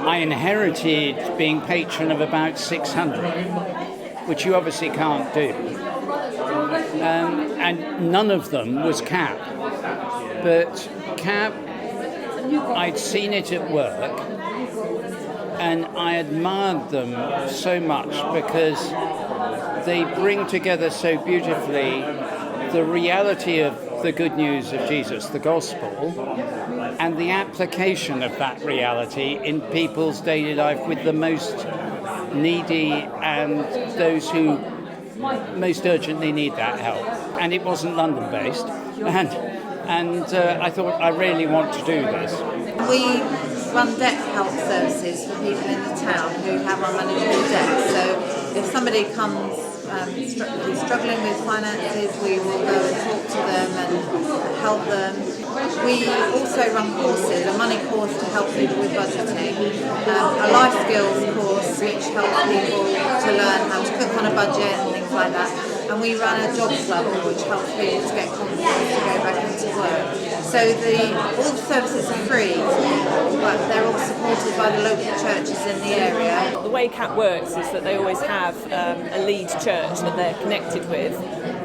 I inherited being patron of about 600, which you obviously can't do. And none of them was CAP. But CAP, I'd seen it at work, and I admired them so much because they bring together so beautifully the reality of the good news of Jesus, the gospel, and the application of that reality in people's daily life with the most needy and those who most urgently need that help. And it wasn't London-based, and I thought I really want to do this. We run debt help services for people in the town who have unmanageable debt. So if somebody comes struggling with finances, we will go and talk to them and help them. We also run courses, a money course to help people with budgeting, a life skills course which helps people to learn how to cook on a budget and things like that. And we run a job club which helps people to get confidence to go back into work. So all the services are free, but they're all supported by the local churches in the area. The way CAP works is that they always have a lead church that they're connected with.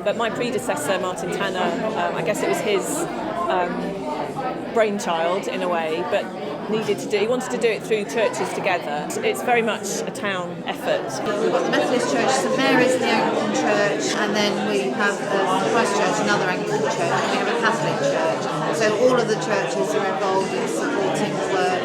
But my predecessor, Martin Tanner, I guess it was his brainchild in a way, but he wanted to do it through churches together. It's very much a town effort. We've got the Methodist Church, St Mary's, the Anglican Church, and then we have Christ Church, another Anglican church, and we have a Catholic church. So all of the churches are involved in supporting the work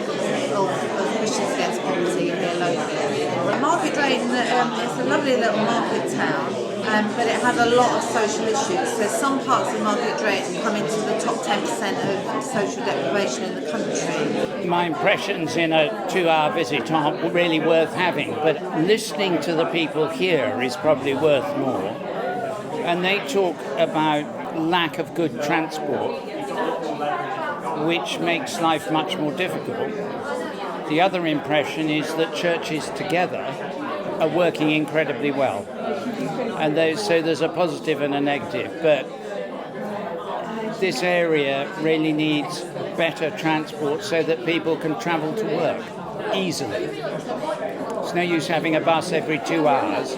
of Christians Against Poverty here locally. Market Drayton is a lovely little market town. But it has a lot of social issues. So some parts of Market Drayton come into the top 10% of social deprivation in the country. My impressions in a 2-hour visit aren't really worth having, but listening to the people here is probably worth more. And they talk about lack of good transport, which makes life much more difficult. The other impression is that churches together are working incredibly well. And so there's a positive and a negative, but this area really needs better transport so that people can travel to work easily. It's no use having a bus every 2 hours.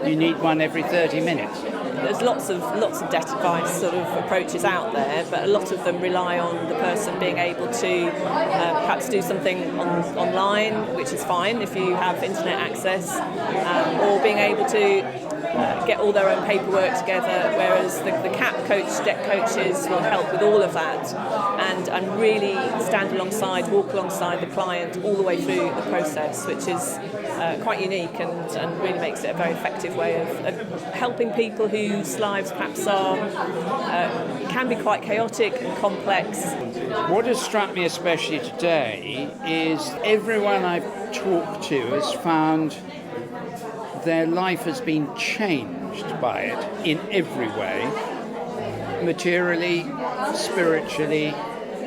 You need one every 30 minutes. There's lots of debt advice sort of approaches out there, but a lot of them rely on the person being able to perhaps do something online, which is fine if you have internet access, or being able to get all their own paperwork together, whereas the CAP debt coaches will help with all of that and really walk alongside the client all the way through the process, which is quite unique and really makes it a very effective way of helping people whose lives perhaps can be quite chaotic and complex. What has struck me especially today is everyone I've talked to has found their life has been changed by it in every way, materially, spiritually,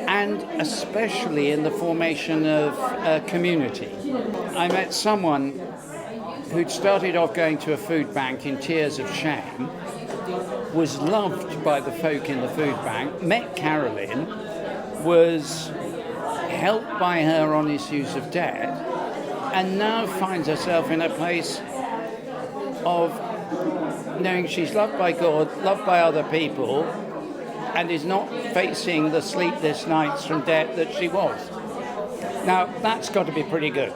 and especially in the formation of a community. I met someone who'd started off going to a food bank in tears of shame, was loved by the folk in the food bank, met Carolyn, was helped by her on issues of debt, and now finds herself in a place of knowing she's loved by God, loved by other people, and is not facing the sleepless nights from debt that she was. Now, that's got to be pretty good.